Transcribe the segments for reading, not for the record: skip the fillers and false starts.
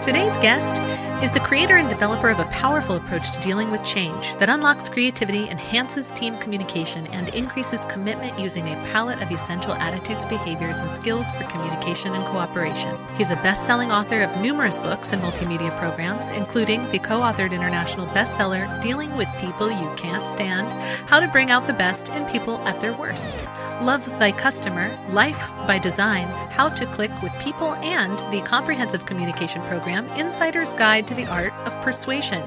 Today's guest is the creator and developer of a powerful approach to dealing with change that unlocks creativity, enhances team communication, and increases commitment using a palette of essential attitudes, behaviors, and skills for communication and cooperation. He's a best-selling author of numerous books and multimedia programs, including the co-authored international bestseller, Dealing with People You Can't Stand, How to Bring Out the Best in People at Their Worst, Love Thy Customer, Life by Design, How to Click with People, and the comprehensive communication program, Insider's Guide to the Art of Persuasion.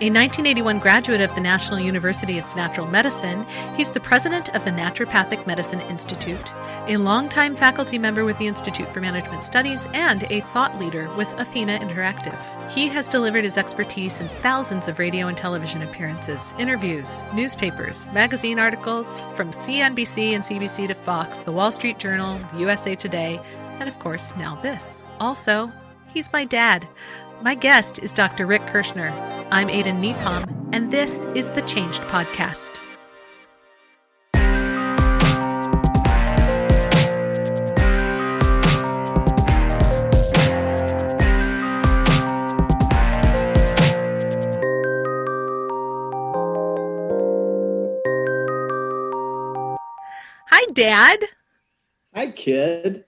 A 1981 graduate of the National University of Natural Medicine, he's the president of the Naturopathic Medicine Institute, a longtime faculty member with the Institute for Management Studies, and a thought leader with Athena Interactive. He has delivered his expertise in thousands of radio and television appearances, interviews, newspapers, magazine articles, from CNBC and CBC to Fox, The Wall Street Journal, the USA Today, and of course, now this. Also, he's my dad. My guest is Dr. Rick Kirschner. I'm Aiden Nepom, and this is the Changed Podcast. Hi, Dad. Hi, kid.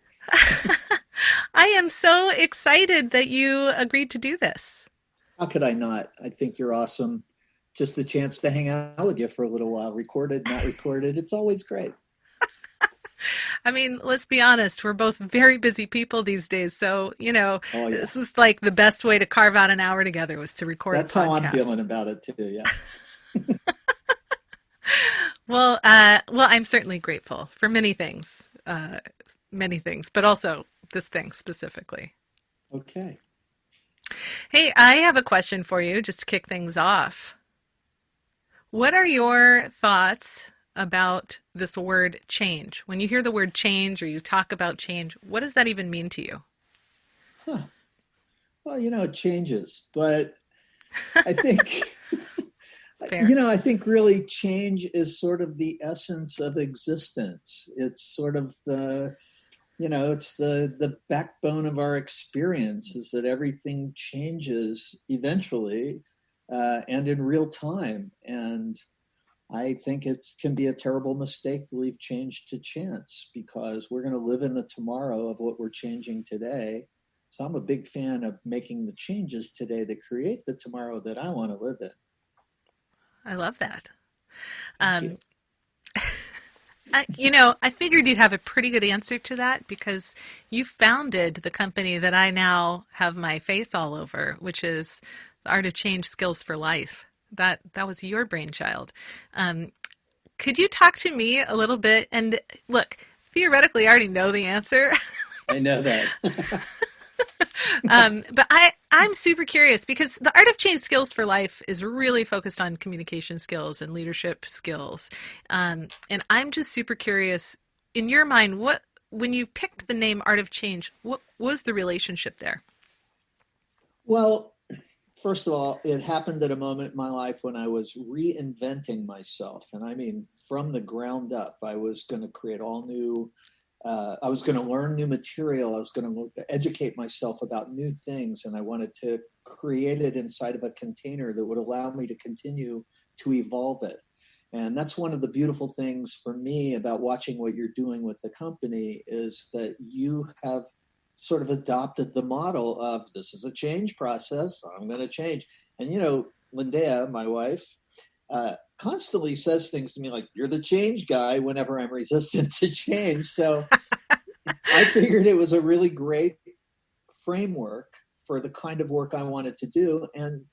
I am so excited that you agreed to do this. How could I not? I think you're awesome. Just the chance to hang out with you for a little while. Recorded, not recorded. It's always great. I mean, let's be honest. We're both very busy people these days. So, This is like the best way to carve out an hour together was to record That's a podcast. how I'm feeling about it too, yeah. Well, I'm certainly grateful for many things, but also this thing specifically. Okay. Hey, I have a question for you just to kick things off. What are your thoughts about this word change? When you hear the word change or you talk about change, what does that even mean to you? Well, it changes, but I think... Fair. I think really change is sort of the essence of existence. It's sort of it's the backbone of our experience is that everything changes eventually and in real time. And I think it can be a terrible mistake to leave change to chance because we're going to live in the tomorrow of what we're changing today. So I'm a big fan of making the changes today that create the tomorrow that I want to live in. I love that. Thank you. I figured you'd have a pretty good answer to that because you founded the company that I now have my face all over, which is the Art of Change Skills for Life. That was your brainchild. Could you talk to me a little bit? And look, theoretically, I already know the answer. I know that. But I'm super curious because the Art of Change Skills for Life is really focused on communication skills and leadership skills. And I'm just super curious, in your mind, when you picked the name Art of Change, what was the relationship there? Well, first of all, it happened at a moment in my life when I was reinventing myself. And I mean, from the ground up, I was going to create all new I was going to learn new material. I was going to educate myself about new things. And I wanted to create it inside of a container that would allow me to continue to evolve it. And that's one of the beautiful things for me about watching what you're doing with the company is that you have sort of adopted the model of this is a change process. I'm going to change. And, Lindea, my wife, constantly says things to me like, you're the change guy whenever I'm resistant to change. So I figured it was a really great framework for the kind of work I wanted to do. And,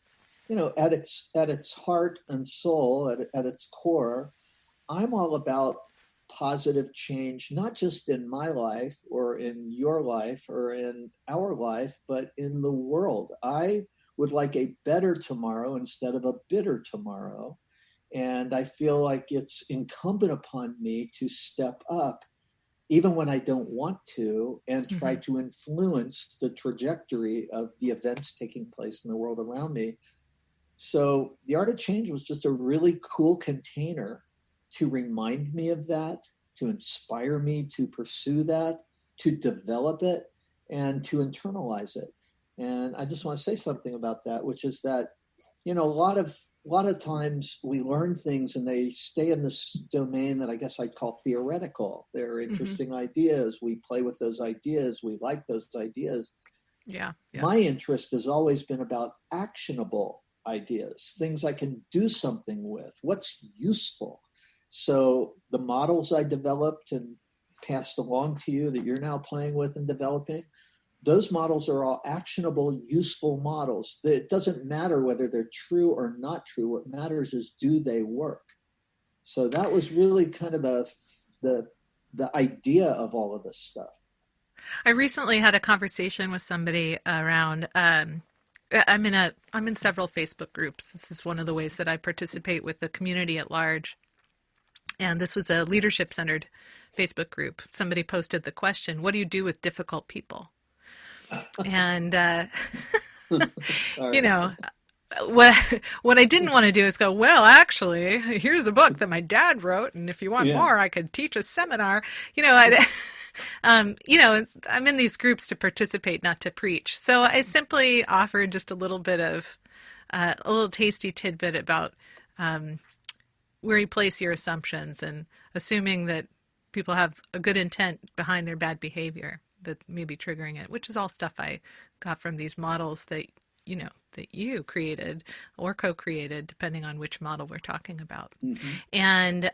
at its heart and soul, at its core, I'm all about positive change, not just in my life or in your life or in our life, but in the world. I would like a better tomorrow instead of a bitter tomorrow. And I feel like it's incumbent upon me to step up, even when I don't want to, and try to influence the trajectory of the events taking place in the world around me. So the Art of Change was just a really cool container to remind me of that, to inspire me to pursue that, to develop it, and to internalize it. And I just want to say something about that, which is that, a lot of times we learn things and they stay in this domain that I guess I'd call theoretical. They're interesting ideas. We play with those ideas. We like those ideas. Yeah. My interest has always been about actionable ideas, things I can do something with, what's useful. So the models I developed and passed along to you that you're now playing with and developing, those models are all actionable, useful models. It doesn't matter whether they're true or not true. What matters is, do they work? So that was really kind of the idea of all of this stuff. I recently had a conversation with somebody around. I'm in several Facebook groups. This is one of the ways that I participate with the community at large. And this was a leadership-centered Facebook group. Somebody posted the question, "What do you do with difficult people?" And what I didn't want to do is go, well, actually, here's a book that my dad wrote, and if you want more, I could teach a seminar. I'm in these groups to participate, not to preach. So I simply offered just a little bit of a little tasty tidbit about where you place your assumptions and assuming that people have a good intent behind their bad behavior that may be triggering it, which is all stuff I got from these models that you created or co-created, depending on which model we're talking about. Mm-hmm. And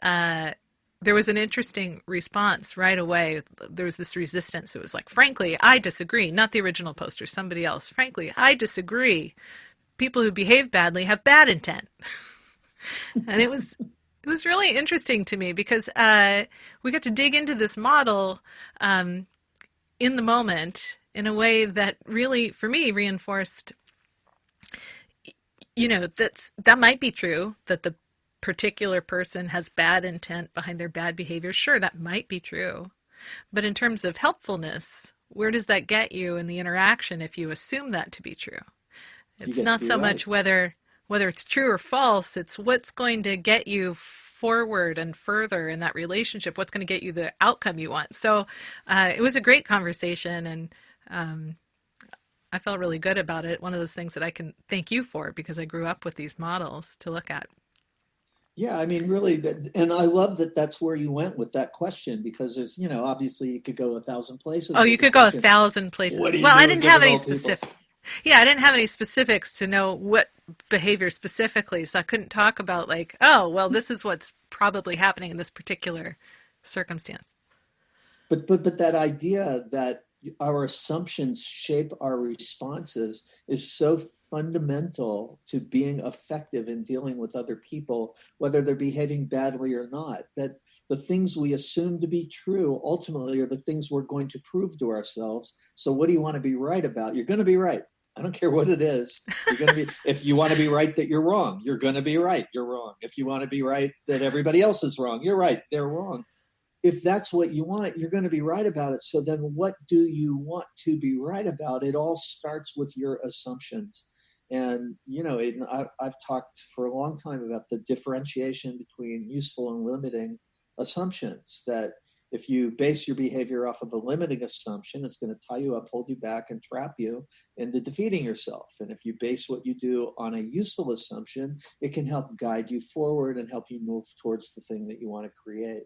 there was an interesting response right away. There was this resistance. It was like, frankly, I disagree. Not the original poster, somebody else. Frankly, I disagree. People who behave badly have bad intent. And it was really interesting to me because we got to dig into this model in the moment in a way that really, for me, reinforced, that might be true, that the particular person has bad intent behind their bad behavior. Sure, that might be true. But in terms of helpfulness, where does that get you in the interaction if you assume that to be true? It's not so much whether it's true or false, it's what's going to get you forward and further in that relationship, what's going to get you the outcome you want. So it was a great conversation, and I felt really good about it. One of those things that I can thank you for, because I grew up with these models to look at. Yeah, I mean, really, and I love that that's where you went with that question, because there's, obviously you could go 1,000 places. Oh, you could go 1,000 places. Well, I didn't have any specific. Yeah, I didn't have any specifics to know what behavior specifically, so I couldn't talk about like, oh, well, this is what's probably happening in this particular circumstance. But that idea that our assumptions shape our responses is so fundamental to being effective in dealing with other people, whether they're behaving badly or not, that the things we assume to be true ultimately are the things we're going to prove to ourselves. So what do you want to be right about? You're going to be right. I don't care what it is. You're going to be, if you want to be right that you're wrong, you're going to be right. You're wrong. If you want to be right that everybody else is wrong, you're right. They're wrong. If that's what you want, you're going to be right about it. So then what do you want to be right about? It all starts with your assumptions. And, I've talked for a long time about the differentiation between useful and limiting assumptions, that if you base your behavior off of a limiting assumption, it's going to tie you up, hold you back, and trap you into defeating yourself. And if you base what you do on a useful assumption, it can help guide you forward and help you move towards the thing that you want to create.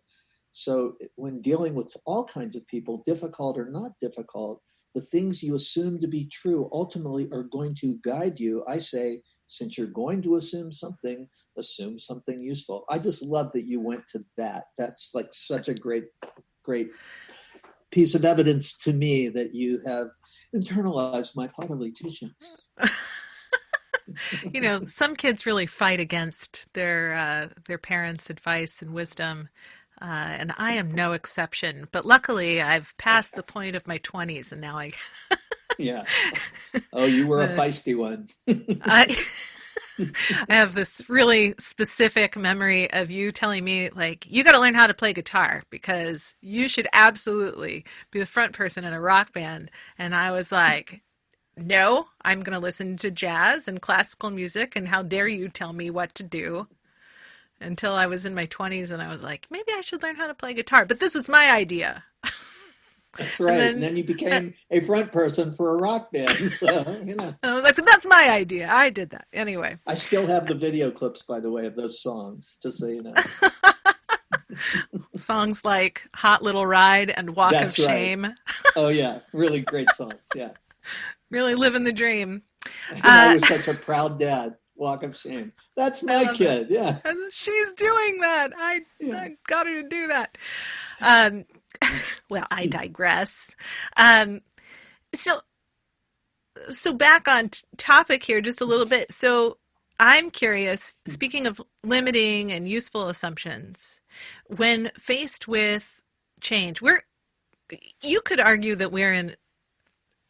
So when dealing with all kinds of people, difficult or not difficult, the things you assume to be true ultimately are going to guide you. I say, since you're going to assume something useful. I just love that you went to that. That's like such a great piece of evidence to me that you have internalized my fatherly teachings. Some kids really fight against their parents' advice and wisdom. And I am no exception. But luckily, I've passed the point of my 20s, and now I... Yeah. Oh, you were a feisty one. I have this really specific memory of you telling me, like, you got to learn how to play guitar because you should absolutely be the front person in a rock band. And I was like, no, I'm going to listen to jazz and classical music, and how dare you tell me what to do? Until I was in my 20s, and I was like, maybe I should learn how to play guitar. But this was my idea. That's right. And then you became a front person for a rock band. So, I was like, that's my idea. I did that. Anyway. I still have the video clips, by the way, of those songs, just so you know. Songs like Hot Little Ride and Walk That's of right. Shame. Oh, yeah. Really great songs. Yeah. Really living the dream. And I was such a proud dad. Walk of Shame. That's my kid. That. Yeah. She's doing that. I got her to do that. Well, I digress. So back on topic here just a little bit. So I'm curious, speaking of limiting and useful assumptions, when faced with change, you could argue that we're in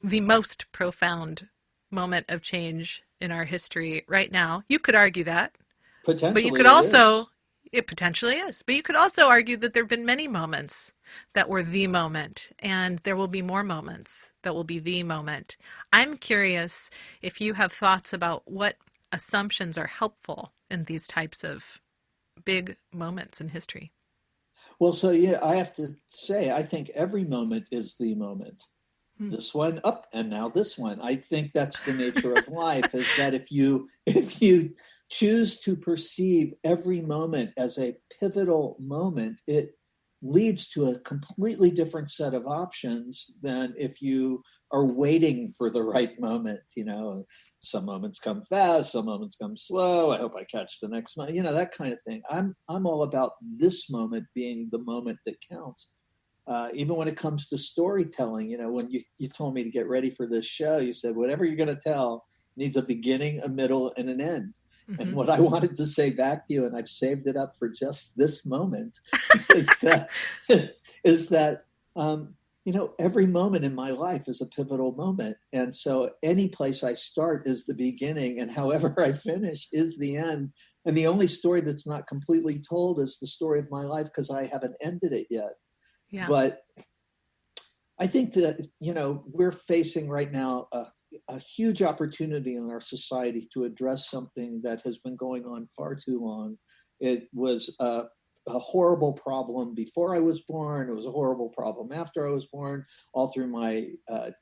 the most profound moment of change in our history right now. You could argue that. Potentially. But you could also, it potentially is, but you could also argue that there have been many moments that were the moment, and there will be more moments that will be the moment. I'm curious if you have thoughts about what assumptions are helpful in these types of big moments in history. Well, so yeah, I have to say, I think every moment is the moment. This one up, and now this one. I think that's the nature of life, is that if you choose to perceive every moment as a pivotal moment, it leads to a completely different set of options than if you are waiting for the right moment. Some moments come fast, some moments come slow. I hope I catch the next moment, that kind of thing. I'm all about this moment being the moment that counts. Even when it comes to storytelling, when you told me to get ready for this show, you said, whatever you're going to tell needs a beginning, a middle, and an end. Mm-hmm. And what I wanted to say back to you, and I've saved it up for just this moment, is that every moment in my life is a pivotal moment. And so any place I start is the beginning, and however I finish is the end. And the only story that's not completely told is the story of my life, because I haven't ended it yet. Yeah. But I think that, we're facing right now a huge opportunity in our society to address something that has been going on far too long. It was a horrible problem before I was born. It was a horrible problem after I was born. All through my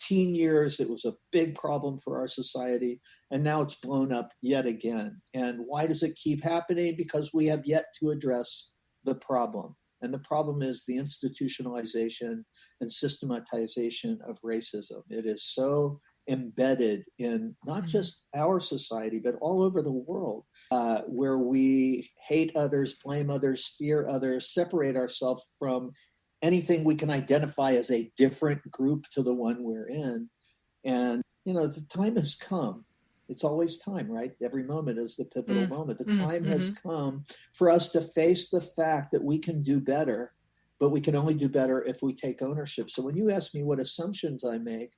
teen years, it was a big problem for our society. And now it's blown up yet again. And why does it keep happening? Because we have yet to address the problem. And the problem is the institutionalization and systematization of racism. It is so embedded in not just our society, but all over the world, where we hate others, blame others, fear others, separate ourselves from anything we can identify as a different group to the one we're in. And, the time has come. It's always time, right? Every moment is the pivotal moment. The time has come for us to face the fact that we can do better, but we can only do better if we take ownership. So when you ask me what assumptions I make,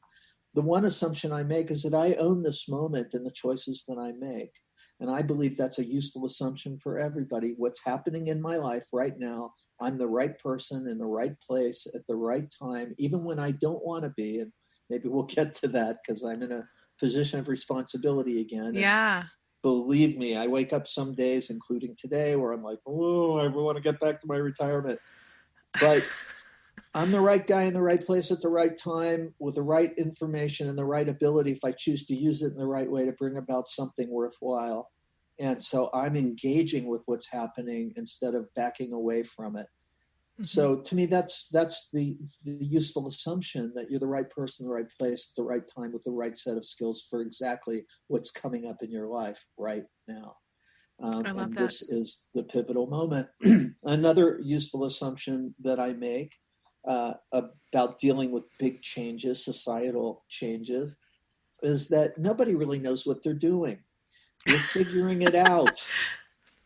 the one assumption I make is that I own this moment and the choices that I make. And I believe that's a useful assumption for everybody. What's happening in my life right now, I'm the right person in the right place at the right time, even when I don't want to be. And maybe we'll get to that, because I'm in a position of responsibility again. Yeah. And believe me, I wake up some days, including today, where I'm like, oh, I want to get back to my retirement. But I'm the right guy in the right place at the right time with the right information and the right ability, if I choose to use it in the right way, to bring about something worthwhile. And so I'm engaging with what's happening instead of backing away from it. So to me, that's the useful assumption, that you're the right person, the right place, at the right time, with the right set of skills for exactly what's coming up in your life right now. I love and that. This is the pivotal moment. Another useful assumption that I make about dealing with big changes, societal changes, is that nobody really knows what they're doing. We're figuring it out.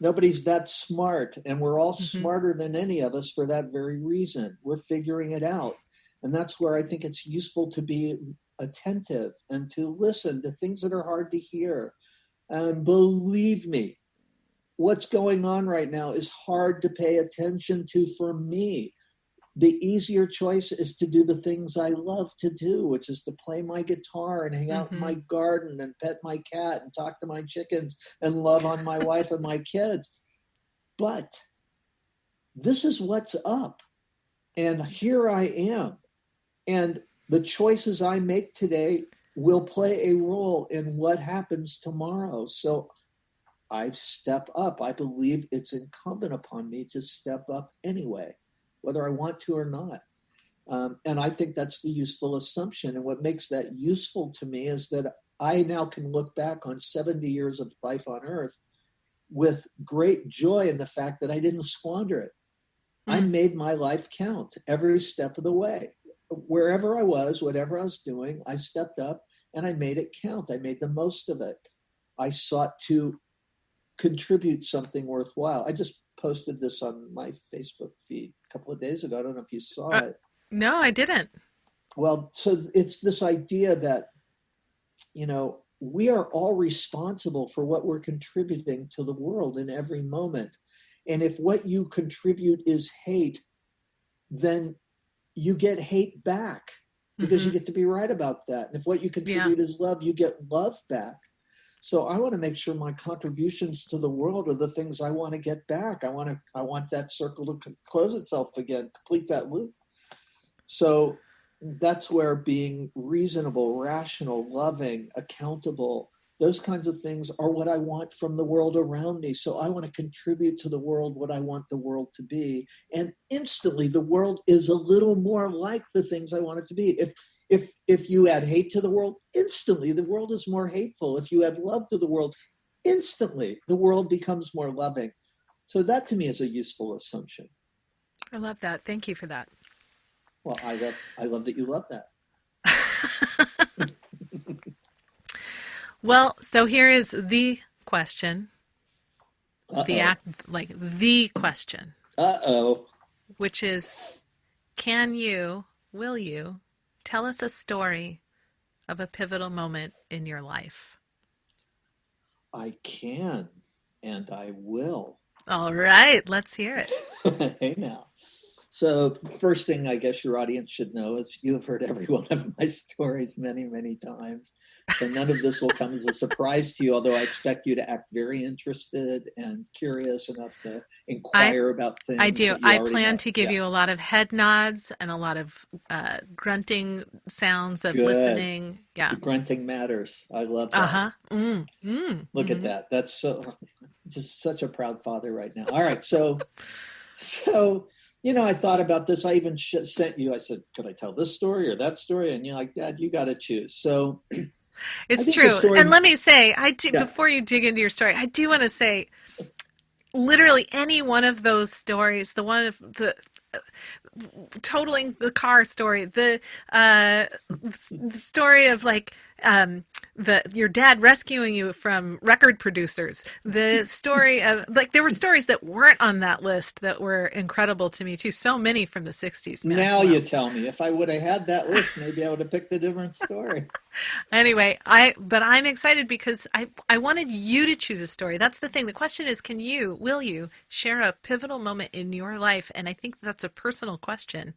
Nobody's that smart, and we're all smarter than any of us for that very reason. We're figuring it out. And that's where I think it's useful to be attentive and to listen to things that are hard to hear. And believe me, what's going on right now is hard to pay attention to for me. The easier choice is to do the things I love to do, which is to play my guitar and hang out in my garden and pet my cat and talk to my chickens and love on my wife and my kids. But this is what's up. And here I am. And the choices I make today will play a role in what happens tomorrow. So I step up. I believe it's incumbent upon me to step up anyway, whether I want to or not. And I think that's the useful assumption. And what makes that useful to me is that I now can look back on 70 years of life on Earth with great joy in the fact that I didn't squander it. I made my life count every step of the way. Wherever I was, whatever I was doing, I stepped up and I made it count. I made the most of it. I sought to contribute something worthwhile. I just posted this on my Facebook feed a couple of days ago. I don't know if you saw it. No, I didn't. Well, so it's this idea that, we are all responsible for what we're contributing to the world in every moment. And if what you contribute is hate, then you get hate back because you get to be right about that. And if what you contribute is love, you get love back. So I want to make sure my contributions to the world are the things I want to get back. I want that circle to close itself again, complete that loop. So that's where being reasonable, rational, loving, accountable, those kinds of things are what I want from the world around me. So I want to contribute to the world what I want the world to be. And instantly the world is a little more like the things I want it to be. If you add hate to the world, instantly the world is more hateful. If you add love to the world, instantly the world becomes more loving. So that to me is a useful assumption. I love that. Thank you for that. Well, I love that you love that. Well, so here is the question. The question. Uh-oh. Which is, will you tell us a story of a pivotal moment in your life? I can, and I will. All right, let's hear it. Hey now. So first thing I guess your audience should know is you have heard every one of my stories many, many times. So none of this will come as a surprise to you, although I expect you to act very interested and curious enough to inquire about things. I do. I plan to give you a lot of head nods and a lot of grunting sounds of listening. Yeah. The grunting matters. I love that. Look at that. That's just such a proud father right now. All right. So I thought about this. I even sent you, I said, could I tell this story or that story? And you're like, Dad, you got to choose. So it's true. And let me say, before you dig into your story, I do want to say, literally any one of those stories, the one of the totaling the car story, the story of your dad rescuing you from record producers, the story of there were stories that weren't on that list that were incredible to me too. So many from the 60s. Man. Now you tell me. If I would have had that list, maybe I would have picked a different story. Anyway, but I'm excited because I wanted you to choose a story. That's the thing. The question is, will you share a pivotal moment in your life? And I think that's a personal question.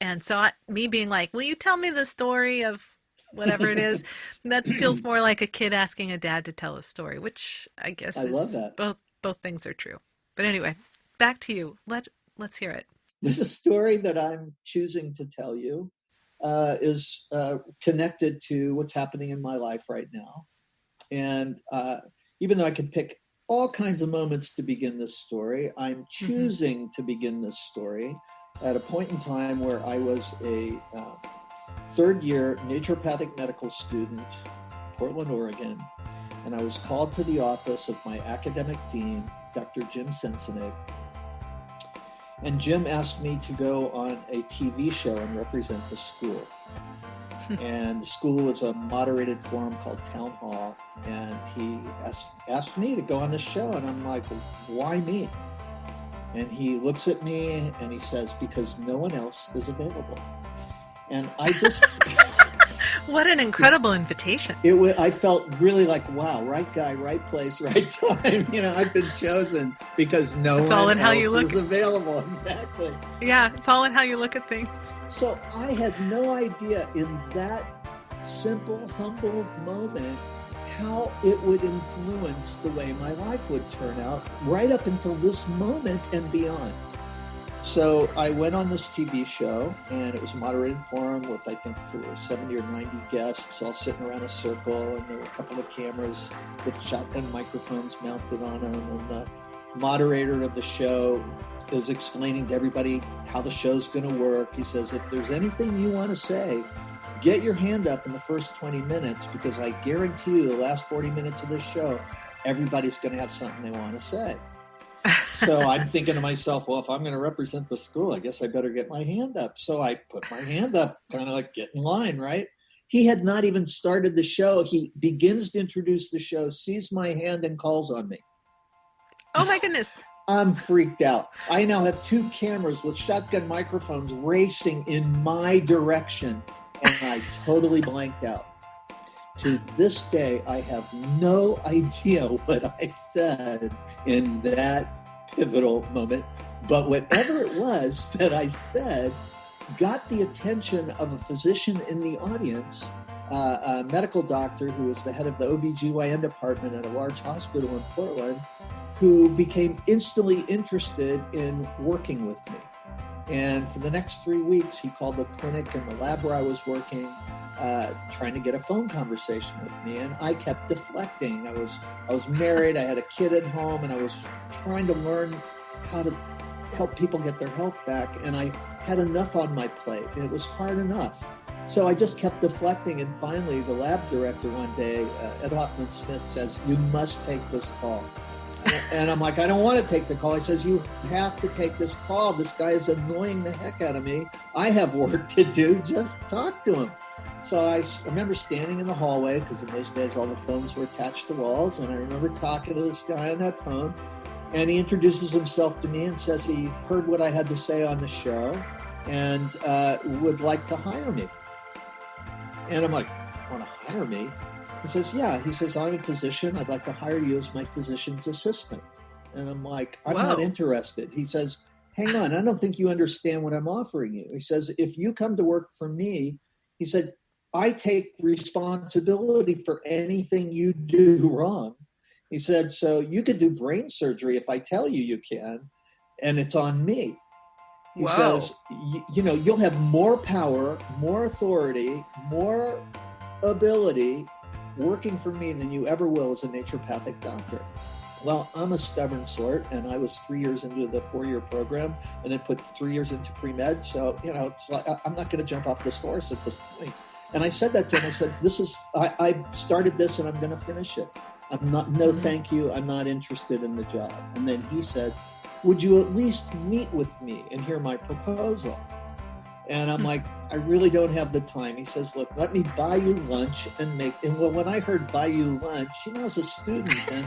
And so me being like, will you tell me the story of whatever it is, that feels more like a kid asking a dad to tell a story, which I guess love that. Both things are true. But anyway, back to you. Let's hear it. There's a story that I'm choosing to tell you is connected to what's happening in my life right now. And even though I could pick all kinds of moments to begin this story, I'm choosing to begin this story at a point in time where I was a third-year naturopathic medical student, Portland, Oregon, and I was called to the office of my academic dean, Dr. Jim Sensenate. And Jim asked me to go on a TV show and represent the school. And the school was a moderated forum called Town Hall, and he asked me to go on the show, and I'm like, why me? And he looks at me and he says, because no one else is available. And I just... What an incredible invitation. I felt really like, wow, right guy, right place, right time. I've been chosen because no one else is available. Exactly. Yeah, it's all in how you look at things. So I had no idea in that simple, humble moment how it would influence the way my life would turn out right up until this moment and beyond. So I went on this TV show, and it was a moderated forum with, I think there were 70 or 90 guests all sitting around a circle, and there were a couple of cameras with shotgun microphones mounted on them, and the moderator of the show is explaining to everybody how the show's going to work. He says, if there's anything you want to say, get your hand up in the first 20 minutes, because I guarantee you the last 40 minutes of this show, everybody's going to have something they want to say. So I'm thinking to myself, well, if I'm going to represent the school, I guess I better get my hand up. So I put my hand up, kind of like get in line, right? He had not even started the show. He begins to introduce the show, sees my hand, and calls on me. Oh my goodness. I'm freaked out. I now have 2 cameras with shotgun microphones racing in my direction, and I totally blanked out. To this day, I have no idea what I said in that pivotal moment, but whatever it was that I said got the attention of a physician in the audience, a medical doctor who was the head of the OBGYN department at a large hospital in Portland, who became instantly interested in working with me. And for the next 3 weeks, he called the clinic and the lab where I was working, trying to get a phone conversation with me. And I kept deflecting. I was married, I had a kid at home, and I was trying to learn how to help people get their health back. And I had enough on my plate, and it was hard enough. So I just kept deflecting. And finally, the lab director one day, Ed Hoffman-Smith, says, "You must take this call." And I'm like, I don't want to take the call. He says, you have to take this call. This guy is annoying the heck out of me. I have work to do. Just talk to him. So I remember standing in the hallway, because in those days all the phones were attached to walls. And I remember talking to this guy on that phone. And he introduces himself to me and says he heard what I had to say on the show and would like to hire me. And I'm like, want to hire me? He says, yeah. He says, I'm a physician. I'd like to hire you as my physician's assistant. And I'm like, I'm not interested. He says, hang on. I don't think you understand what I'm offering you. He says, if you come to work for me, he said, I take responsibility for anything you do wrong. He said, so you could do brain surgery if I tell you you can, and it's on me. He says, you know, you'll have more power, more authority, more ability working for me than you ever will as a naturopathic doctor. Well, I'm a stubborn sort, and I was 3 years into the 4-year program and then put 3 years into pre-med. So, you know, it's like, I'm not going to jump off this horse at this point. And I said that to him. I said, I started this and I'm going to finish it. No, thank you. I'm not interested in the job. And then he said, would you at least meet with me and hear my proposal? And I'm like, I really don't have the time. He says, look, let me buy you lunch and well, when I heard buy you lunch, you know, as a student, and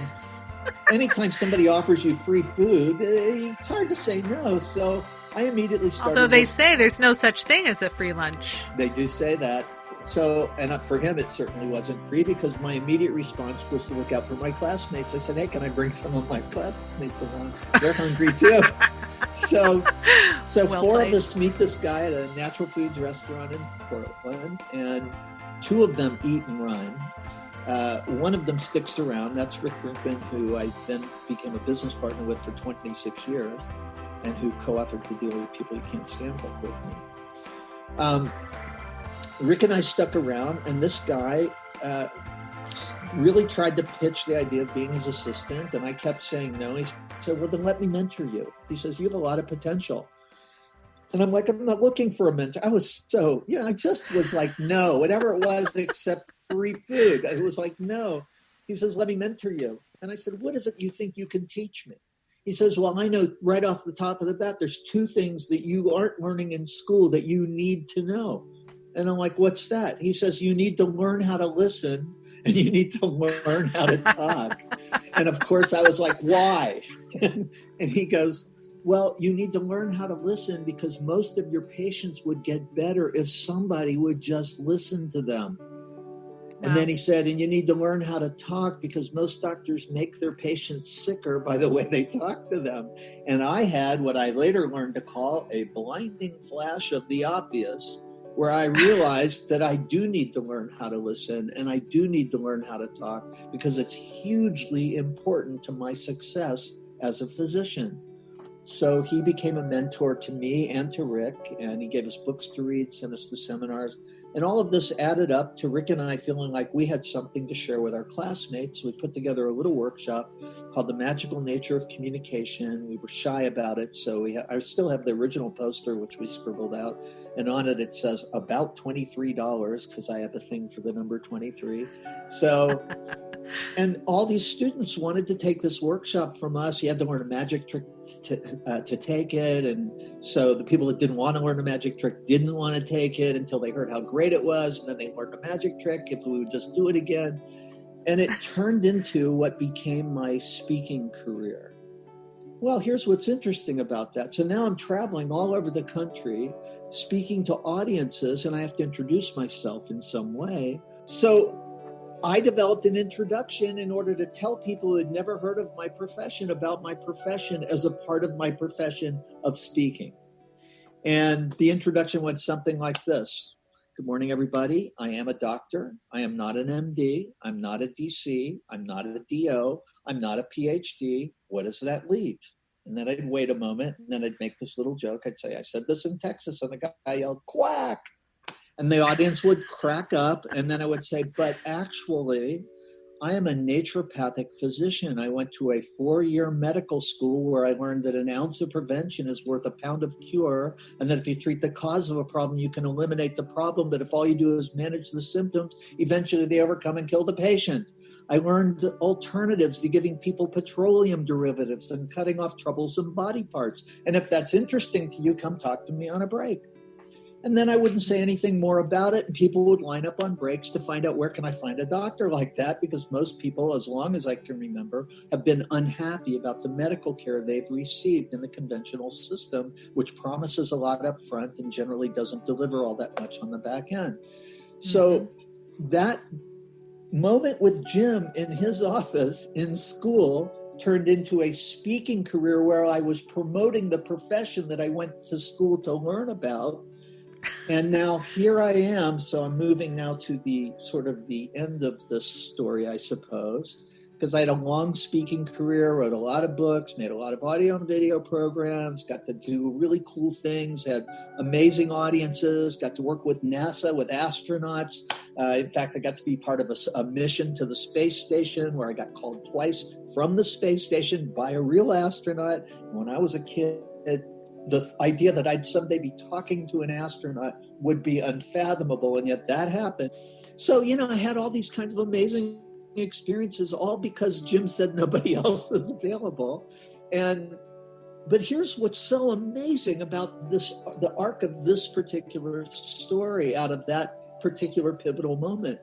anytime somebody offers you free food, it's hard to say no. So I immediately started. Although they say there's no such thing as a free lunch. They do say that. So, and for him, it certainly wasn't free, because my immediate response was to look out for my classmates. I said, hey, can I bring some of my classmates along? They're hungry too. So well 4 of us meet this guy at a natural foods restaurant in Portland, and 2 of them eat and run. One of them sticks around. That's Rick Brinkman, who I then became a business partner with for 26 years, and who co-authored The Deal with People You Can't Stand book with me. Rick and I stuck around, and this guy really tried to pitch the idea of being his assistant, and I kept saying no. He said, well, then let me mentor you. He says, you have a lot of potential. And I'm like, I'm not looking for a mentor. I was so, I just was like, no, whatever it was except free food. It was like, no. He says, let me mentor you. And I said, what is it you think you can teach me? He says, well, I know right off the top of the bat, there's 2 things that you aren't learning in school that you need to know. And I'm like, what's that? He says, you need to learn how to listen, and you need to learn how to talk. And of course, I was like, why? And he goes, well, you need to learn how to listen because most of your patients would get better if somebody would just listen to them. Wow. And then he said, and you need to learn how to talk because most doctors make their patients sicker by the way they talk to them. And I had what I later learned to call a blinding flash of the obvious, where I realized that I do need to learn how to listen, and I do need to learn how to talk because it's hugely important to my success as a physician. So he became a mentor to me and to Rick, and he gave us books to read, sent us to seminars. And all of this added up to Rick and I feeling like we had something to share with our classmates. We put together a little workshop called The Magical Nature of Communication. We were shy about it, so I still have the original poster, which we scribbled out. And on it says about $23, because I have a thing for the number 23. So, and all these students wanted to take this workshop from us. You had to learn a magic trick to take it. And so the people that didn't want to learn a magic trick didn't want to take it until they heard how great it was. And then they learned a magic trick if we would just do it again. And it turned into what became my speaking career. Well, here's what's interesting about that. So now I'm traveling all over the country, speaking to audiences, and I have to introduce myself in some way. So I developed an introduction in order to tell people who had never heard of my profession about my profession as a part of my profession of speaking. And the introduction went something like this. Good morning, everybody. I am a doctor. I am not an MD. I'm not a DC. I'm not a DO. I'm not a PhD. What does that leave? And then I'd wait a moment, and then I'd make this little joke. I'd say, I said this in Texas, and the guy yelled, quack. And the audience would crack up, and then I would say, but actually, I am a naturopathic physician. I went to a 4-year medical school where I learned that an ounce of prevention is worth a pound of cure, and that if you treat the cause of a problem, you can eliminate the problem. But if all you do is manage the symptoms, eventually they overcome and kill the patient. I learned alternatives to giving people petroleum derivatives and cutting off troublesome body parts. And if that's interesting to you, come talk to me on a break. And then I wouldn't say anything more about it, and people would line up on breaks to find out where can I find a doctor like that, because most people, as long as I can remember, have been unhappy about the medical care they've received in the conventional system, which promises a lot up front and generally doesn't deliver all that much on the back end. So that moment with Jim in his office in school turned into a speaking career where I was promoting the profession that I went to school to learn about. And now here I am. So I'm moving now to the sort of the end of this story, I suppose, because I had a long speaking career, wrote a lot of books, made a lot of audio and video programs, got to do really cool things, had amazing audiences, got to work with NASA, with astronauts. In fact, I got to be part of a mission to the space station where I got called twice from the space station by a real astronaut. When I was a kid, the idea that I'd someday be talking to an astronaut would be unfathomable, and yet that happened. So, I had all these kinds of amazing experiences, all because Jim said nobody else was available. But here's what's so amazing about this, the arc of this particular story out of that particular pivotal moment.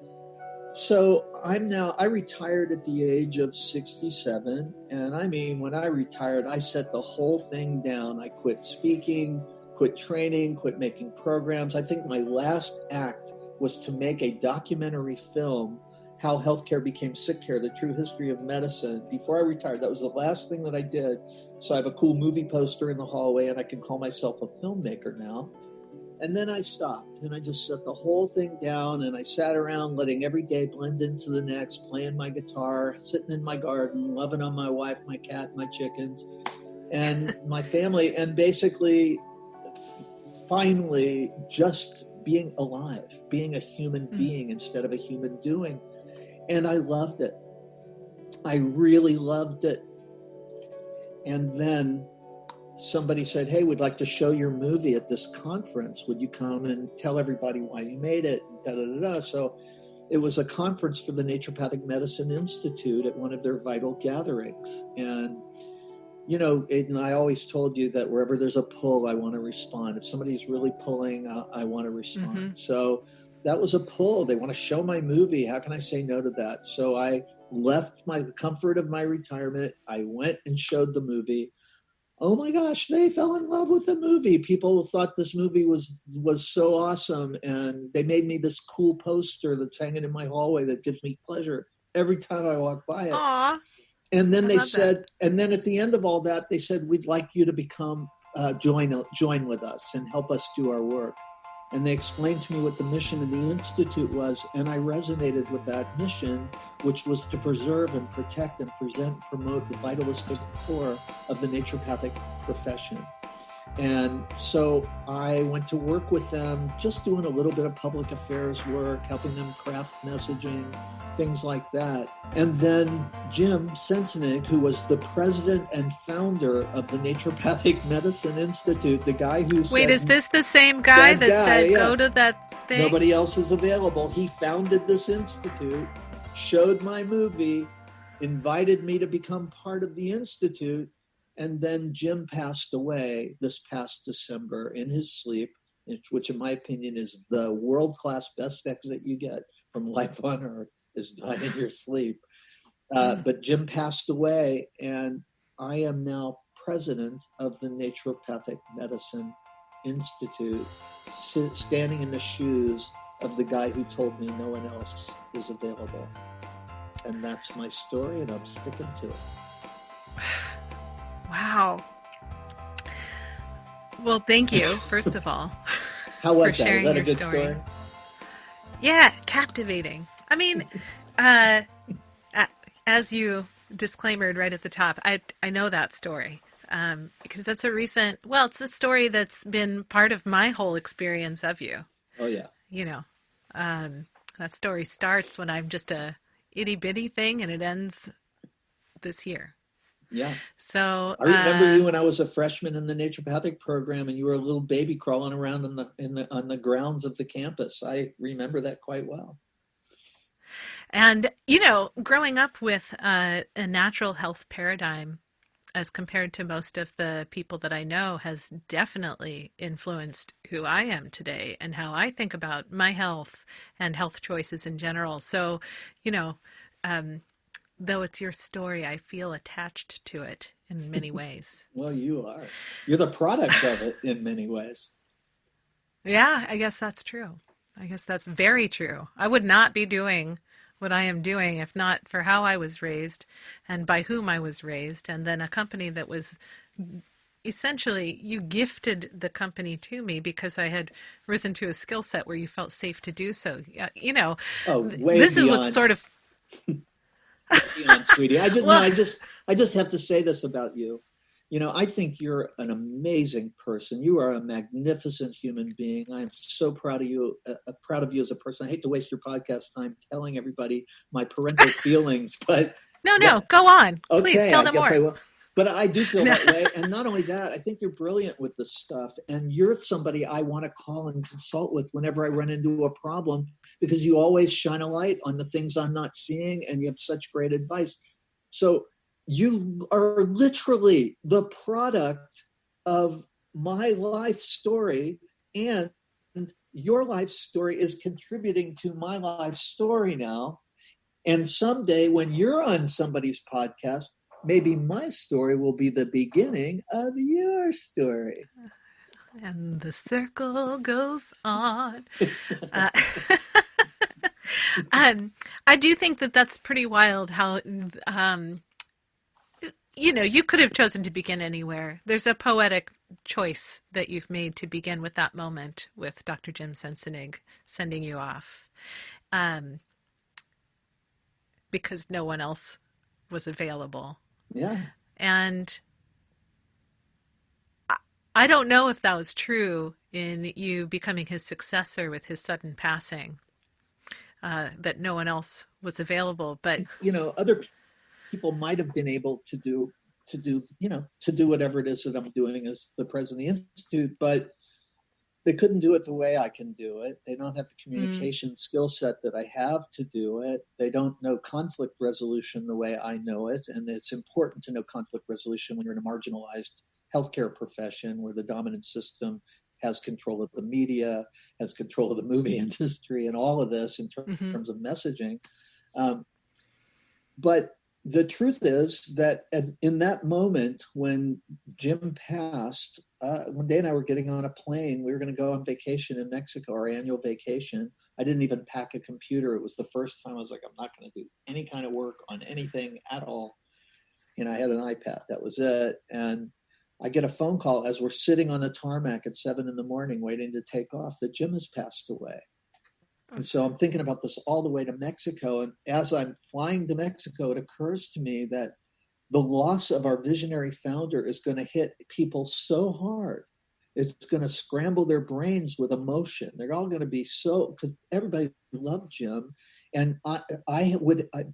So I retired at the age of 67. And I mean, when I retired, I set the whole thing down. I quit speaking, quit training, quit making programs. I think my last act was to make a documentary film, How Healthcare Became Sick Care, The True History of Medicine. Before I retired, that was the last thing that I did. So I have a cool movie poster in the hallway, and I can call myself a filmmaker now. And then I stopped, and I just set the whole thing down, and I sat around letting every day blend into the next, playing my guitar, sitting in my garden, loving on my wife, my cat, my chickens, and my family, and basically, finally, just being alive, being a human being instead of a human doing. And I loved it. I really loved it. And then somebody said, hey, we'd like to show your movie at this conference. Would you come and tell everybody why you made it? Da, da, da, da. So it was a conference for the Naturopathic Medicine Institute at one of their vital gatherings. And, and I always told you that wherever there's a pull, I want to respond. If somebody's really pulling, I want to respond. Mm-hmm. So that was a pull. They want to show my movie. How can I say no to that? So I left the comfort of my retirement. I went and showed the movie. Oh my gosh, they fell in love with the movie. People thought this movie was so awesome. And they made me this cool poster that's hanging in my hallway that gives me pleasure every time I walk by it. Aww. And then they said, and then at the end of all that, they said, we'd like you to become, join with us and help us do our work. And they explained to me what the mission of the Institute was, and I resonated with that mission, which was to preserve and protect and present and promote the vitalistic core of the naturopathic profession. And so I went to work with them, just doing a little bit of public affairs work, helping them craft messaging, things like that. And then Jim Sensenig, who was the president and founder of the Naturopathic Medicine Institute, the guy who said... Wait, is this the same guy that said, yeah, go to that thing? Nobody else is available. He founded this institute, showed my movie, invited me to become part of the institute. And then Jim passed away this past December in his sleep, which in my opinion is the world-class best exit you get from life on earth, is die in your sleep. But Jim passed away, and I am now president of the Naturopathic Medicine Institute, standing in the shoes of the guy who told me no one else is available. And that's my story, and I'm sticking to it. Wow. Well, thank you, first of all. How was for that? Was sharing that a your good story? Yeah, captivating. I mean, as you disclaimered right at the top, I know that story because that's it's a story that's been part of my whole experience of you. Oh, yeah. You know, that story starts when I'm just a itty bitty thing and it ends this year. Yeah. So I remember you when I was a freshman in the naturopathic program, and you were a little baby crawling around on the grounds of the campus. I remember that quite well. And growing up with a natural health paradigm, as compared to most of the people that I know, has definitely influenced who I am today and how I think about my health and health choices in general. So, though it's your story, I feel attached to it in many ways. Well, you are. You're the product of it in many ways. Yeah, I guess that's true. I guess that's very true. I would not be doing what I am doing if not for how I was raised and by whom I was raised, and then a company that was essentially, you gifted the company to me because I had risen to a skill set where you felt safe to do so. This is what's sort of... Beyond, sweetie. I just have to say this about you. I think you're an amazing person. You are a magnificent human being. I am so proud of you. Proud of you as a person. I hate to waste your podcast time telling everybody my parental feelings, but no, go on. Okay, please tell them I guess more. I will. But I do feel that way. And not only that, I think you're brilliant with this stuff. And you're somebody I want to call and consult with whenever I run into a problem, because you always shine a light on the things I'm not seeing, and you have such great advice. So you are literally the product of my life story, and your life story is contributing to my life story now. And someday when you're on somebody's podcast, maybe my story will be the beginning of your story. And the circle goes on. I do think that that's pretty wild how, you could have chosen to begin anywhere. There's a poetic choice that you've made to begin with that moment with Dr. Jim Sensenig sending you off. Because no one else was available. Yeah. And I don't know if that was true in you becoming his successor with his sudden passing, that no one else was available. But other people might have been able to do whatever it is that I'm doing as the president of the Institute, but they couldn't do it the way I can do it. They don't have the communication skill set that I have to do it. They don't know conflict resolution the way I know it. And it's important to know conflict resolution when you're in a marginalized healthcare profession where the dominant system has control of the media, has control of the movie industry, and all of this in terms of messaging. But the truth is that in that moment when Jim passed, one day and I were getting on a plane. We were going to go on vacation in Mexico, our annual vacation. I didn't even pack a computer. It was the first time I was like, I'm not going to do any kind of work on anything at all. I had an iPad. That was it. And I get a phone call as we're sitting on the tarmac at 7 a.m. waiting to take off that Jim has passed away. And so I'm thinking about this all the way to Mexico. And as I'm flying to Mexico, it occurs to me that the loss of our visionary founder is going to hit people so hard. It's going to scramble their brains with emotion. They're all going to be so, because everybody loved Jim. And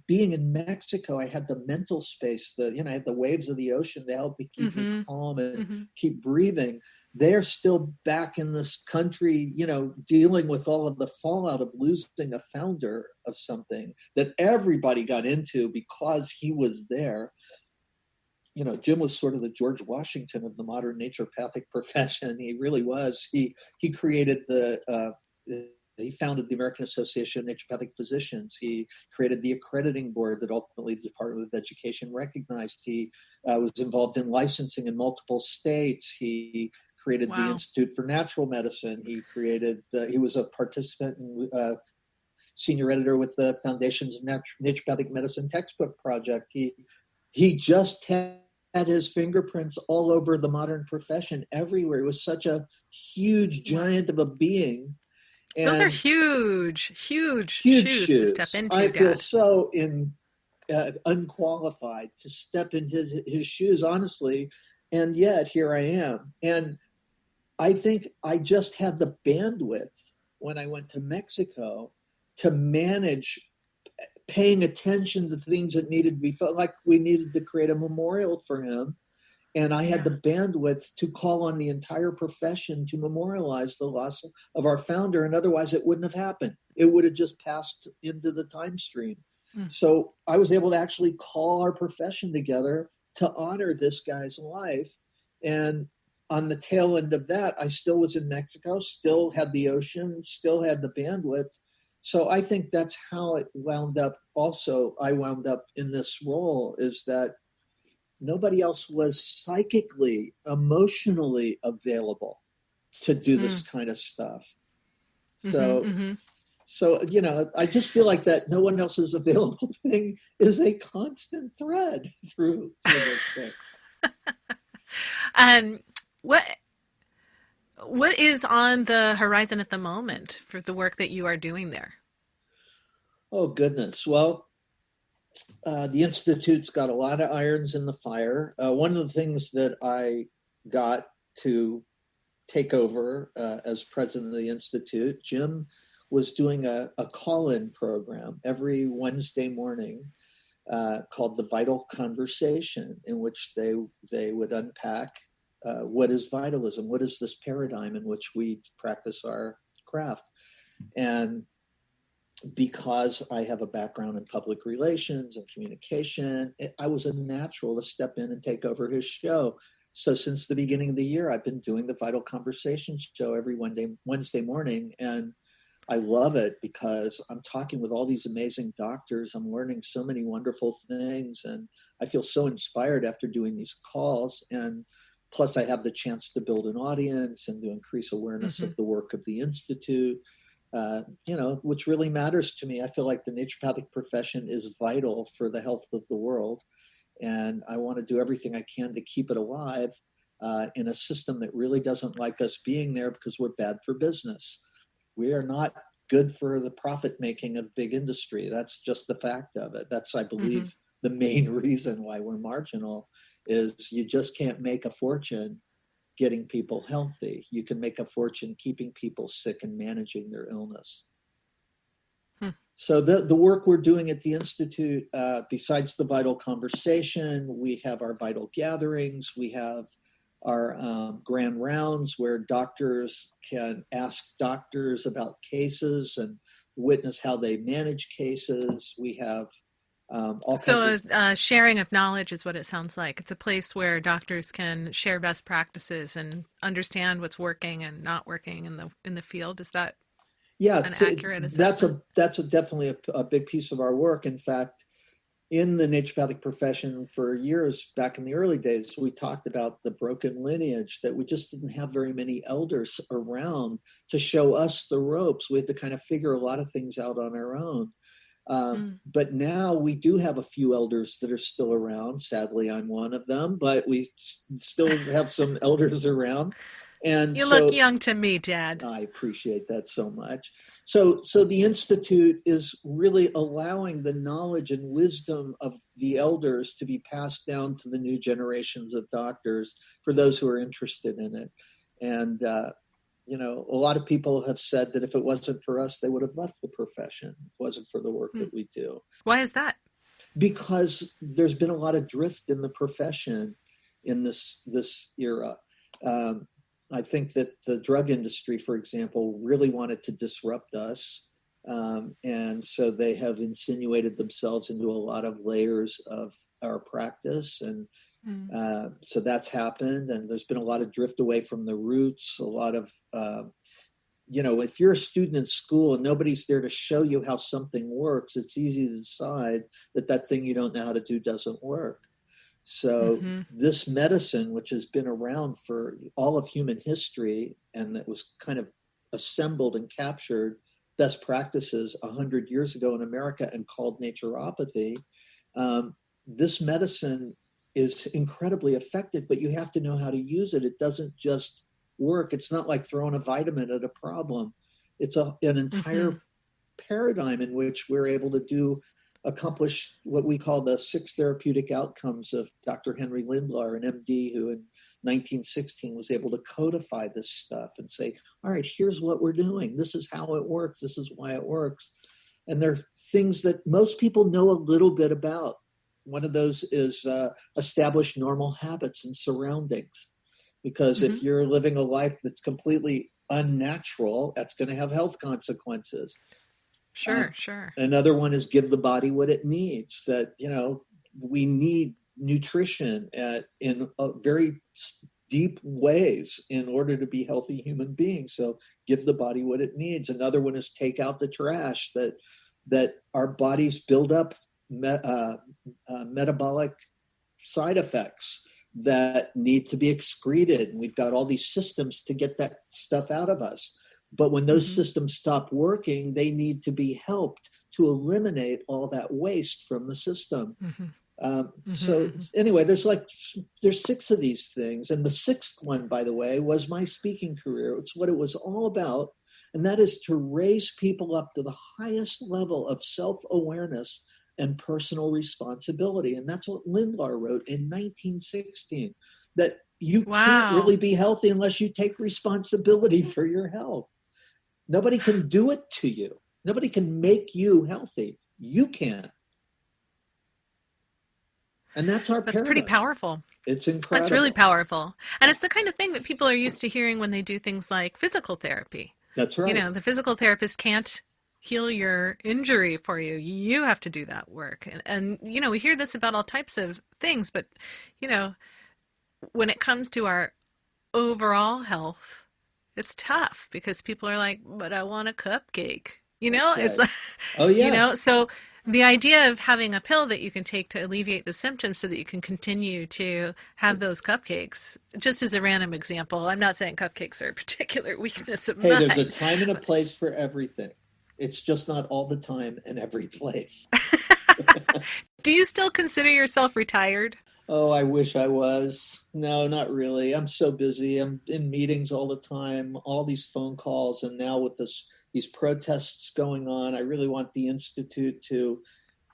being in Mexico, I had the mental space, I had the waves of the ocean to help me keep me calm and keep breathing. They're still back in this country, dealing with all of the fallout of losing a founder of something that everybody got into because he was there. Jim was sort of the George Washington of the modern naturopathic profession. He really was. He created he founded the American Association of Naturopathic Physicians. He created the accrediting board that ultimately the Department of Education recognized. He was involved in licensing in multiple states. He created the Institute for Natural Medicine. He was a participant and senior editor with the Foundations of Naturopathic Medicine textbook project. He just had his fingerprints all over the modern profession everywhere. He was such a huge giant of a being. And those are huge shoes to step into. I feel so unqualified to step into his shoes, honestly. And yet here I am. And I think I just had the bandwidth when I went to Mexico to manage paying attention to things that needed to be felt, like we needed to create a memorial for him. And I had the bandwidth to call on the entire profession to memorialize the loss of our founder. And otherwise it wouldn't have happened. It would have just passed into the time stream. So I was able to actually call our profession together to honor this guy's life. And on the tail end of that, I still was in Mexico, still had the ocean, still had the bandwidth. So I think that's how it wound up. Also, I wound up in this role, is that nobody else was psychically, emotionally available to do this kind of stuff. So, I just feel like that no one else is available thing is a constant thread through this thing. What is on the horizon at the moment for the work that you are doing there? Oh, goodness. Well, the Institute's got a lot of irons in the fire. One of the things that I got to take over as president of the Institute, Jim was doing a call-in program every Wednesday morning called The Vital Conversation, in which they would unpack what is vitalism, what is this paradigm in which we practice our craft. And because I have a background in public relations and communication, I was a natural to step in and take over his show. So since the beginning of the year, I've been doing the Vital Conversation show every Wednesday morning. And I love it because I'm talking with all these amazing doctors. I'm learning so many wonderful things. And I feel so inspired after doing these calls. And plus I have the chance to build an audience and to increase awareness of the work of the Institute. Which really matters to me. I feel like the naturopathic profession is vital for the health of the world. And I want to do everything I can to keep it alive in a system that really doesn't like us being there because we're bad for business. We are not good for the profit making of big industry. That's just the fact of it. That's, I believe, the main reason why we're marginal is you just can't make a fortune getting people healthy. You can make a fortune keeping people sick and managing their illness. So the work we're doing at the Institute, besides the Vital Conversation, we have our Vital Gatherings, we have our grand rounds where doctors can ask doctors about cases and witness how they manage cases. We have sharing of knowledge is what it sounds like. It's a place where doctors can share best practices and understand what's working and not working in the field. Is that an accurate assessment? That's definitely a big piece of our work. In fact, in the naturopathic profession for years, back in the early days, we talked about the broken lineage, that we just didn't have very many elders around to show us the ropes. We had to kind of figure a lot of things out on our own. But now we do have a few elders that are still around. Sadly, I'm one of them, but we still have some elders around. And You so look young to me, Dad. I appreciate that so much. So the Institute is really allowing the knowledge and wisdom of the elders to be passed down to the new generations of doctors for those who are interested in it. And, a lot of people have said that if it wasn't for us, they would have left the profession. If it wasn't for the work that we do. Why is that? Because there's been a lot of drift in the profession in this era. I think that the drug industry, for example, really wanted to disrupt us. And so they have insinuated themselves into a lot of layers of our practice. And so that's happened. And there's been a lot of drift away from the roots, a lot of, if you're a student in school and nobody's there to show you how something works, it's easy to decide that thing you don't know how to do doesn't work. So this medicine, which has been around for all of human history and that was kind of assembled and captured best practices 100 years ago in America and called naturopathy, this medicine is incredibly effective, but you have to know how to use it. It doesn't just work. It's not like throwing a vitamin at a problem. It's an entire paradigm in which we're able to accomplish what we call the 6 therapeutic outcomes of Dr. Henry Lindlar, an MD who in 1916 was able to codify this stuff and say, all right, here's what we're doing. This is how it works. This is why it works. And there are things that most people know a little bit about. One of those is establish normal habits and surroundings. Because if you're living a life that's completely unnatural, that's going to have health consequences. Sure. Another one is give the body what it needs. That, we need nutrition in very deep ways in order to be healthy human beings. So give the body what it needs. Another one is take out the trash that our bodies build up metabolic side effects that need to be excreted. And we've got all these systems to get that stuff out of us. But when those systems stop working, they need to be helped to eliminate all that waste from the system. So anyway, there's 6 of these things. And the 6th one, by the way, was my speaking career. It's what it was all about. And that is to raise people up to the highest level of self-awareness and personal responsibility. And that's what Lindlar wrote in 1916, that you can't really be healthy unless you take responsibility for your health. Nobody can do it to you. Nobody can make you healthy. You can. And that's our paradigm. That's pretty powerful. It's incredible. That's really powerful. And it's the kind of thing that people are used to hearing when they do things like physical therapy. That's right. The physical therapist can't heal your injury for you. You have to do that work. And we hear this about all types of things, but, when it comes to our overall health, it's tough because people are like, but I want a cupcake. It's like, oh yeah. So the idea of having a pill that you can take to alleviate the symptoms so that you can continue to have those cupcakes, just as a random example, I'm not saying cupcakes are a particular weakness of mine. There's a time and a place for everything. It's just not all the time and every place. Do you still consider yourself retired? Oh, I wish I was. No, not really. I'm so busy. I'm in meetings all the time, all these phone calls. And now with these protests going on, I really want the Institute to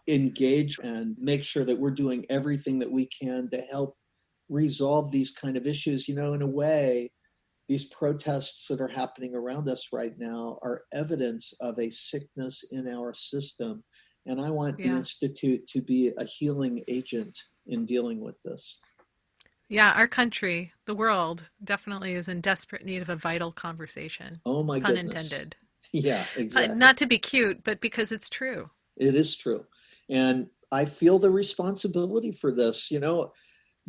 engage and make sure that we're doing everything that we can to help resolve these kind of issues. In a way, these protests that are happening around us right now are evidence of a sickness in our system. And I want the Institute to be a healing agent in dealing with this. Yeah, our country, the world, definitely is in desperate need of a vital conversation. Oh my Pun goodness. intended. Yeah, exactly. Not to be cute, but because it's true. It is true. And I feel the responsibility for this.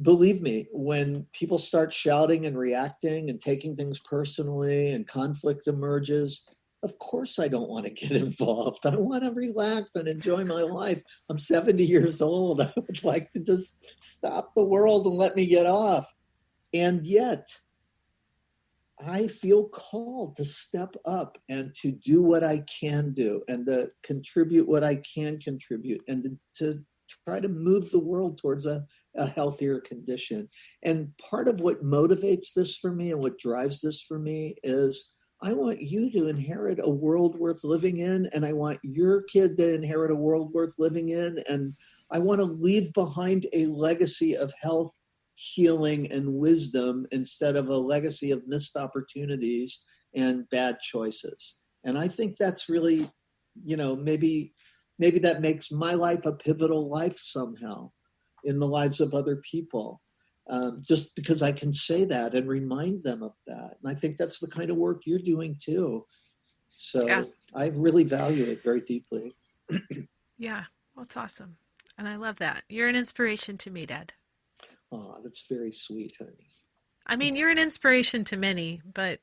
Believe me, when people start shouting and reacting and taking things personally and conflict emerges, of course I don't want to get involved. I want to relax and enjoy my life. I'm 70 years old. I would like to just stop the world and let me get off. And yet, I feel called to step up and to do what I can do and to contribute what I can contribute and to try to move the world towards a healthier condition. And part of what motivates this for me and what drives this for me is I want you to inherit a world worth living in, and I want your kid to inherit a world worth living in. And I want to leave behind a legacy of health, healing, and wisdom instead of a legacy of missed opportunities and bad choices. And I think that's really, maybe that makes my life a pivotal life somehow in the lives of other people. Just because I can say that and remind them of that. And I think that's the kind of work you're doing too. So yeah. I really value it very deeply. Yeah, well, it's awesome. And I love that. You're an inspiration to me, Dad. Oh, that's very sweet, honey. I mean, you're an inspiration to many, but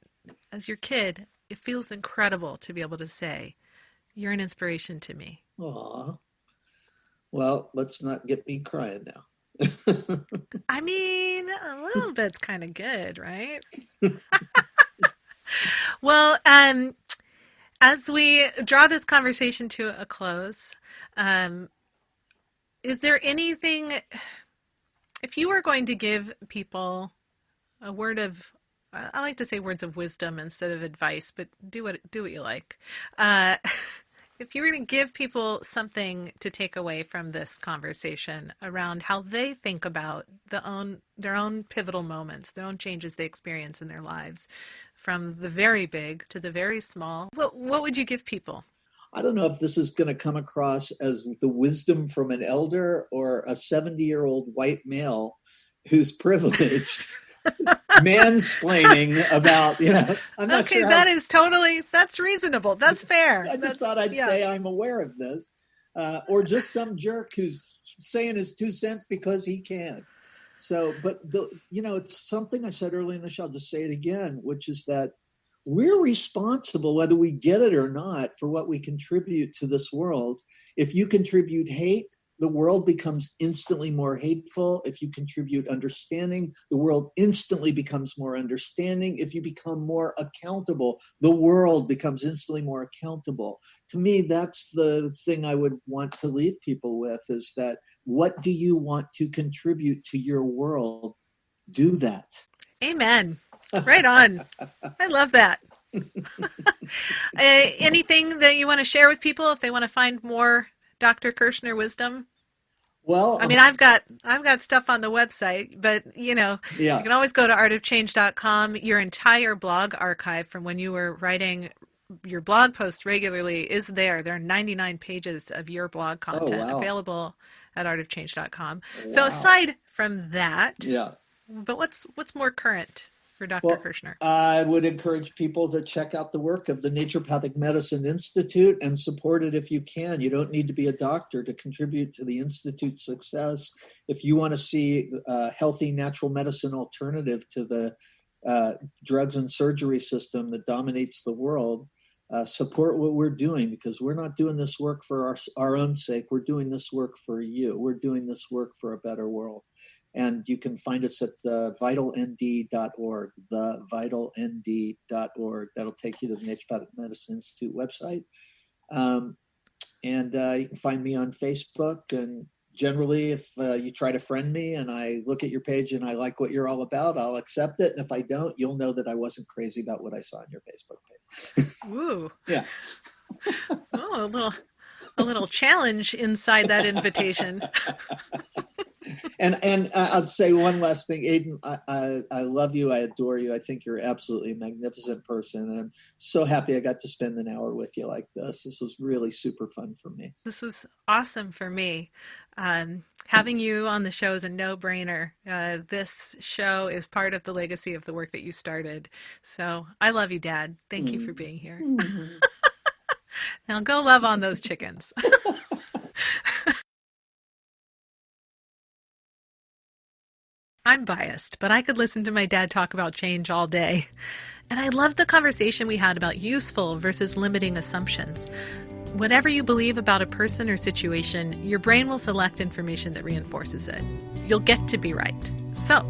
as your kid, it feels incredible to be able to say, you're an inspiration to me. Aw. Well, let's not get me crying now. I mean, a little bit's kind of good, right? Well, as we draw this conversation to a close, is there anything, if you were going to give people a word of, I like to say words of wisdom instead of advice, but do what you like. If you were to give people something to take away from this conversation around how they think about their own pivotal moments, their own changes they experience in their lives, from the very big to the very small, what would you give people? I don't know if this is going to come across as the wisdom from an elder or a 70-year-old white male who's privileged. Mansplaining about, I'm not sure. Okay, that's reasonable. That's fair. I just thought I'd say I'm aware of this. Or just some jerk who's saying his 2 cents because he can. So, but it's something I said earlier in the show, I'll just say it again, which is that we're responsible, whether we get it or not, for what we contribute to this world. If you contribute hate, the world becomes instantly more hateful. If you contribute understanding, the world instantly becomes more understanding. If you become more accountable, the world becomes instantly more accountable. To me, that's the thing I would want to leave people with, is that what do you want to contribute to your world? Do that. Amen. Right on. I love that. Anything that you want to share with people if they want to find more Dr. Kirschner wisdom? Well, I mean, I've got stuff on the website, but you can always go to artofchange.com. Your entire blog archive from when you were writing your blog posts regularly is there. There are 99 pages of your blog content available at artofchange.com. Wow. So aside from that, but what's more current for Dr. Kirschner? I would encourage people to check out the work of the Naturopathic Medicine Institute and support it if you can. You don't need to be a doctor to contribute to the Institute's success. If you want to see a healthy natural medicine alternative to the drugs and surgery system that dominates the world, support what we're doing, because we're not doing this work for our own sake. We're doing this work for you. We're doing this work for a better world. And you can find us at thevitalnd.org, thevitalnd.org. That'll take you to the Naturopathic Medicine Institute website. And you can find me on Facebook. And generally, if you try to friend me and I look at your page and I like what you're all about, I'll accept it. And if I don't, you'll know that I wasn't crazy about what I saw on your Facebook page. Woo. Yeah. Oh, a little challenge inside that invitation. And I'll say one last thing, Aiden. I love you. I adore you. I think you're absolutely a magnificent person. And I'm so happy I got to spend an hour with you like this. This was really super fun for me. This was awesome for me. Having you on the show is a no-brainer. This show is part of the legacy of the work that you started. So I love you, Dad. Thank you for being here. Now go love on those chickens. I'm biased, but I could listen to my dad talk about change all day. And I loved the conversation we had about useful versus limiting assumptions. Whatever you believe about a person or situation, your brain will select information that reinforces it. You'll get to be right. So,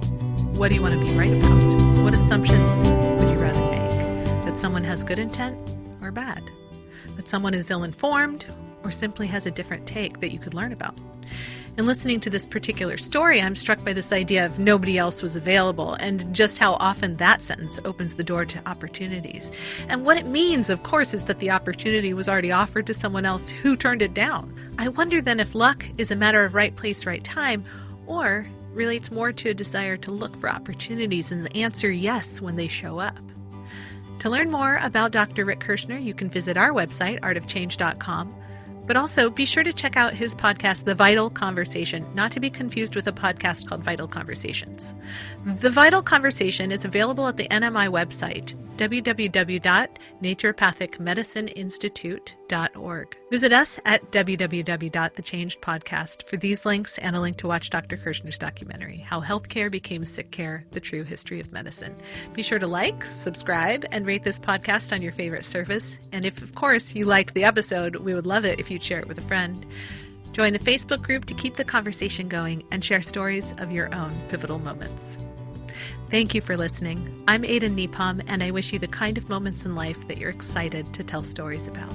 what do you want to be right about? What assumptions would you rather that someone has good intent or bad, that someone is ill-informed or simply has a different take that you could learn about. In listening to this particular story, I'm struck by this idea of nobody else was available and just how often that sentence opens the door to opportunities. And what it means, of course, is that the opportunity was already offered to someone else who turned it down. I wonder then if luck is a matter of right place, right time, or relates more to a desire to look for opportunities and answer yes when they show up. To learn more about Dr. Rick Kirschner, you can visit our website, artofchange.com. But also be sure to check out his podcast, The Vital Conversation, not to be confused with a podcast called Vital Conversations. The Vital Conversation is available at the NMI website, www.naturopathicmedicineinstitute.org. Visit us at www.thechangedpodcast for these links and a link to watch Dr. Kirschner's documentary, How Healthcare Became Sick Care, The True History of Medicine. Be sure to like, subscribe, and rate this podcast on your favorite service. And if, of course, you liked the episode, we would love it if you'd share it with a friend. Join the Facebook group to keep the conversation going and share stories of your own pivotal moments. Thank you for listening. I'm Ada Nepom, and I wish you the kind of moments in life that you're excited to tell stories about.